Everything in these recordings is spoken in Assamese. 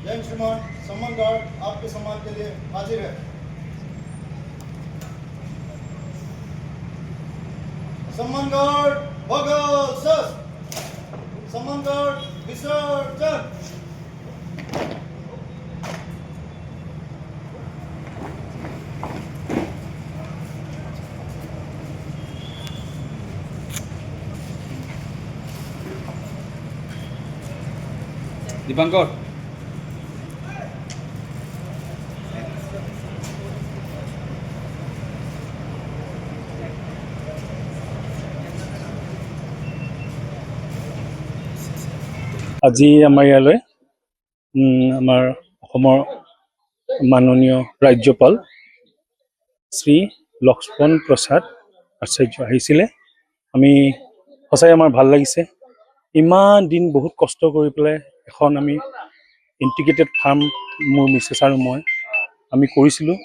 जैन श्रीमान सम्मान गार्ड आपके सम्मान के लिए हाजिर है। सम्मान गार्ड भगत सस, सम्मान गार्ड विसर्जन। দীপাঙ্কৰ আজি আমাৰ ইয়ালৈ আমাৰ অসমৰ মাননীয় ৰাজ্যপাল শ্ৰী লক্ষ্মণ প্ৰসাদ আচাৰ্য আহিছিলে। আমি সঁচাই আমাৰ ভাল লাগিছে। ইমান দিন বহুত কষ্ট কৰি পেলাই এখন আমি ইণ্টিগ্ৰেটেড ফাৰ্ম মোৰ মিছেছ আৰু মই আমি কৰিছিলোঁ।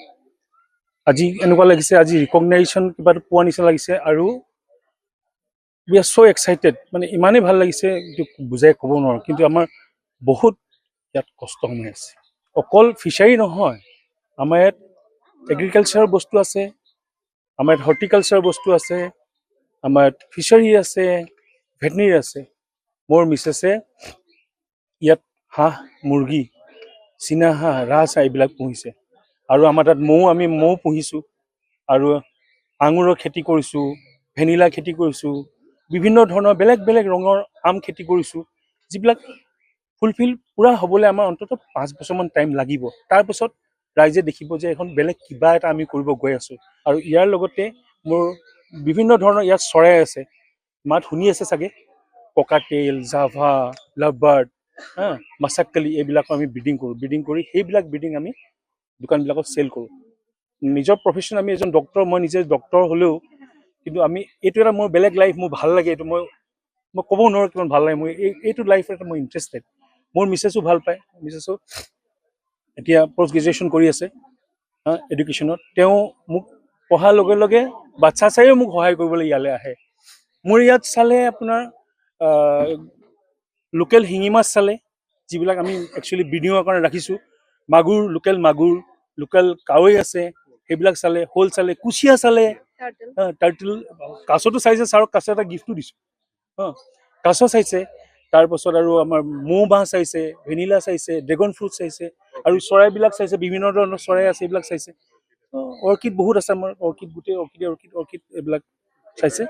আজি এনেকুৱা লাগিছে, আজি ৰিকগনাইজেশ্যন কিবা এটা পোৱা নিচিনা লাগিছে আৰু উই আৰ ছ' এক্সাইটেড। মানে ইমানেই ভাল লাগিছে বুজাই ক'ব নোৱাৰোঁ। কিন্তু আমাৰ বহুত ইয়াত কষ্ট সময় আছে। অকল ফিচাৰী নহয়, আমাৰ ইয়াত এগ্ৰিকালচাৰৰ বস্তু আছে, আমাৰ ইয়াত হৰ্টিকালচাৰৰ বস্তু আছে, আমাৰ ইয়াত ফিচাৰী আছে, ভেটেনেৰী আছে। মোৰ মিছেছে ইয়াত হাঁহ, মুৰ্গী, চীনা হাঁহ, ৰাজহাঁহ এইবিলাক পুহিছে। আৰু আমাৰ তাত আমি মৌ পুহিছোঁ আৰু আঙুৰৰ খেতি কৰিছোঁ, ভেনিলা খেতি কৰিছোঁ, বিভিন্ন ধৰণৰ বেলেগ বেলেগ ৰঙৰ আম খেতি কৰিছোঁ, যিবিলাক ফুলফিল পূৰা হ'বলৈ আমাৰ অন্ততঃ 5 বছৰমান টাইম লাগিব। তাৰপিছত ৰাইজে দেখিব যে এখন বেলেগ কিবা এটা আমি কৰিব গৈ আছোঁ। আৰু ইয়াৰ লগতে মোৰ বিভিন্ন ধৰণৰ ইয়াত চৰাই আছে, মাত শুনি আছে চাগে, ককাটেল, জাভা, লাভবাৰ্ড, মাছাককালি এইবিলাক আমি ব্ৰিডিং কৰোঁ। ব্ৰিডিং কৰি সেইবিলাক ব্ৰিডিং আমি দোকানবিলাকত চেল কৰোঁ। নিজৰ প্ৰফেশ্যন, আমি এজন ডক্টৰ, মই নিজে ডক্টৰ হ'লেও কিন্তু আমি এইটো এটা মোৰ বেলেগ লাইফ, মোৰ ভাল লাগে। এইটো মই ক'ব নোৱাৰোঁ কিমান ভাল লাগে। মই এইটো লাইফত এটা মই ইণ্টাৰেষ্টেড। মোৰ মিছেছো ভাল পায়। মিছেছো এতিয়া পষ্ট গ্ৰেজুৱেশ্যন কৰি আছে এডুকেশ্যনত। তেওঁ মোক পঢ়াৰ লগে লগে বাচ্ছা চাইও মোক সহায় কৰিবলৈ ইয়ালৈ আহে। মোৰ ইয়াত চালে আপোনাৰ লোকেল শিঙি মাছ চালে, যিবিলাক আমি একচুৱেলি ব্ৰিডিঙৰ কাৰণে ৰাখিছোঁ, মাগুৰ, লোকেল মাগুৰ, লোকেল কাৱৈ আছে, সেইবিলাক চালে, শ'ল চালে, কুচিয়া চালে, টাৰ্টল, কাছতো চাইছে। ছাৰক কাছ এটা গিফ্টো দিছোঁ। কাছ চাইছে, তাৰপাছত আৰু আমাৰ মৌ বাঁহ চাইছে, ভেনিলা চাইছে, ড্ৰেগন ফ্ৰুট চাইছে, আৰু চৰাইবিলাক চাইছে, বিভিন্ন ধৰণৰ চৰাই আছে, এইবিলাক চাইছে। অৰ্কিড বহুত আছে আমাৰ, অৰ্কিড গোটেই অৰ্কিড এইবিলাক চাইছে।